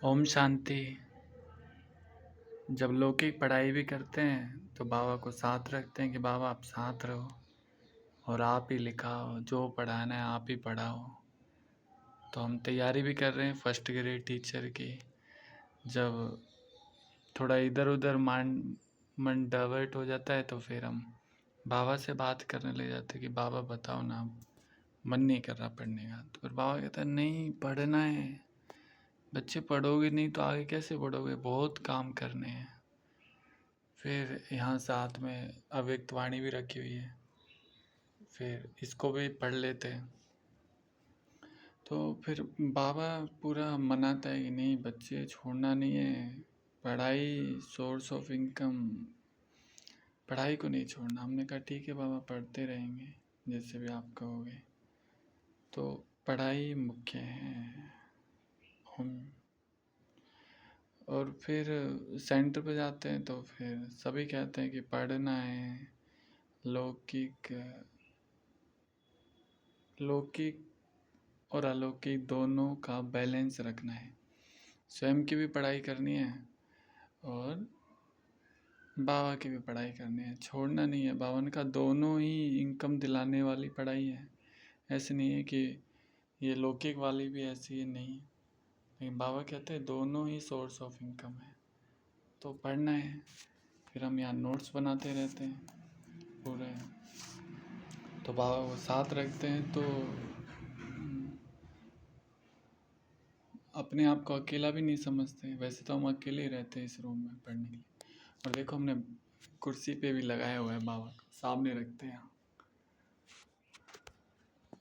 ओम शांति। जब लौकिक पढ़ाई भी करते हैं तो बाबा को साथ रखते हैं कि बाबा आप साथ रहो और आप ही लिखाओ, जो पढ़ाना है आप ही पढ़ाओ। तो हम तैयारी भी कर रहे हैं फर्स्ट ग्रेड टीचर की। जब थोड़ा इधर उधर मन डाइवर्ट हो जाता है तो फिर हम बाबा से बात करने लग जाते हैं कि बाबा बताओ ना, मन नहीं कर रहा पढ़ने का। तो फिर बाबा कहता है नहीं, पढ़ना है बच्चे, पढ़ोगे नहीं तो आगे कैसे पढ़ोगे, बहुत काम करने हैं। फिर यहाँ साथ में अव्यक्त वाणी भी रखी हुई है, फिर इसको भी पढ़ लेते हैं। तो फिर बाबा पूरा मनाता है कि नहीं बच्चे, छोड़ना नहीं है, पढ़ाई सोर्स ऑफ इनकम, पढ़ाई को नहीं छोड़ना। हमने कहा ठीक है बाबा, पढ़ते रहेंगे जैसे भी आप कहोगे। तो पढ़ाई मुख्य है हम। और फिर सेंटर पे जाते हैं तो फिर सभी कहते हैं कि पढ़ना है, लौकिक लौकिक और अलौकिक दोनों का बैलेंस रखना है। स्वयं की भी पढ़ाई करनी है और बाबा की भी पढ़ाई करनी है, छोड़ना नहीं है। बाबा ने कहा दोनों ही इनकम दिलाने वाली पढ़ाई है, ऐसे नहीं है कि ये लौकिक वाली भी ऐसी है, नहीं। लेकिन बाबा कहते हैं दोनों ही सोर्स ऑफ इनकम है, तो पढ़ना है। फिर हम यहाँ नोट्स बनाते रहते हैं पूरे। तो बाबा वो साथ रखते हैं तो अपने आप को अकेला भी नहीं समझते। वैसे तो हम अकेले ही रहते हैं इस रूम में पढ़ने के लिए। और देखो हमने कुर्सी पे भी लगाया हुआ है, बाबा को सामने रखते हैं।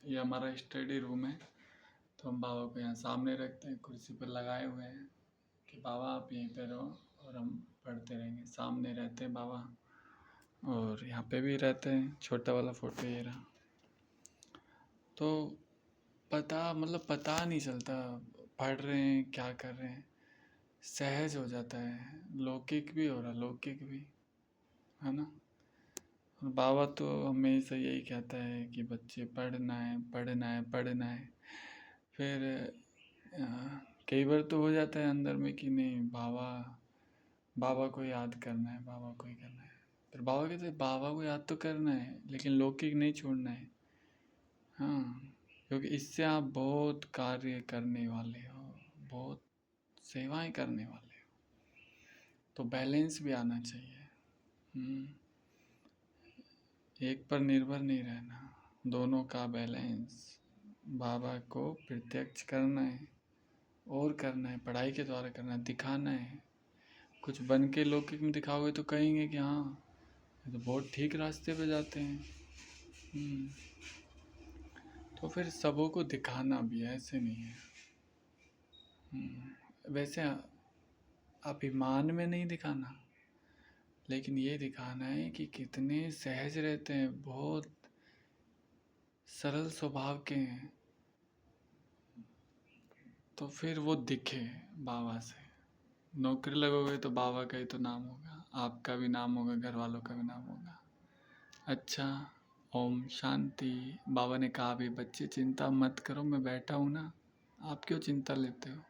ये हमारा स्टडी रूम है, तो हम बाबा को यहाँ सामने रखते हैं, कुर्सी पर लगाए हुए हैं कि बाबा आप यहीं पे रहो और हम पढ़ते रहेंगे। सामने रहते हैं बाबा, और यहाँ पे भी रहते हैं। छोटा वाला फोटो ये रहा। तो पता नहीं चलता पढ़ रहे हैं क्या कर रहे हैं, सहज हो जाता है, लौकिक भी और अलौकिक भी, है ना। और बाबा तो हमेशा यही कहता है कि बच्चे पढ़ना है, पढ़ना है, पढ़ना है। फिर अ, कई बार तो हो जाता है अंदर में कि नहीं, बाबा बाबा को याद करना है, बाबा को ही करना है। फिर बाबा कहते हैं बाबा को याद तो करना है लेकिन लौकिक नहीं छोड़ना है। हाँ, क्योंकि इससे आप बहुत कार्य करने वाले हो, बहुत सेवाएं करने वाले हो, तो बैलेंस भी आना चाहिए। एक पर निर्भर नहीं रहना, दोनों का बैलेंस। बाबा को प्रत्यक्ष करना है और करना है, पढ़ाई के द्वारा करना है, दिखाना है। कुछ बन के लौकिक में दिखाओगे तो कहेंगे कि हाँ ये तो बहुत ठीक रास्ते पे जाते हैं। तो फिर सबों को दिखाना भी है, ऐसे नहीं है। वैसे अभिमान में नहीं दिखाना, लेकिन ये दिखाना है कि कितने सहज रहते हैं, बहुत सरल स्वभाव के हैं। तो फिर वो दिखे बाबा से। नौकरी लगोगे तो बाबा का ही तो नाम होगा, आपका भी नाम होगा, घर वालों का भी नाम होगा। अच्छा, ओम शांति। बाबा ने कहा भी बच्चे चिंता मत करो, मैं बैठा हूँ ना, आप क्यों चिंता लेते हो।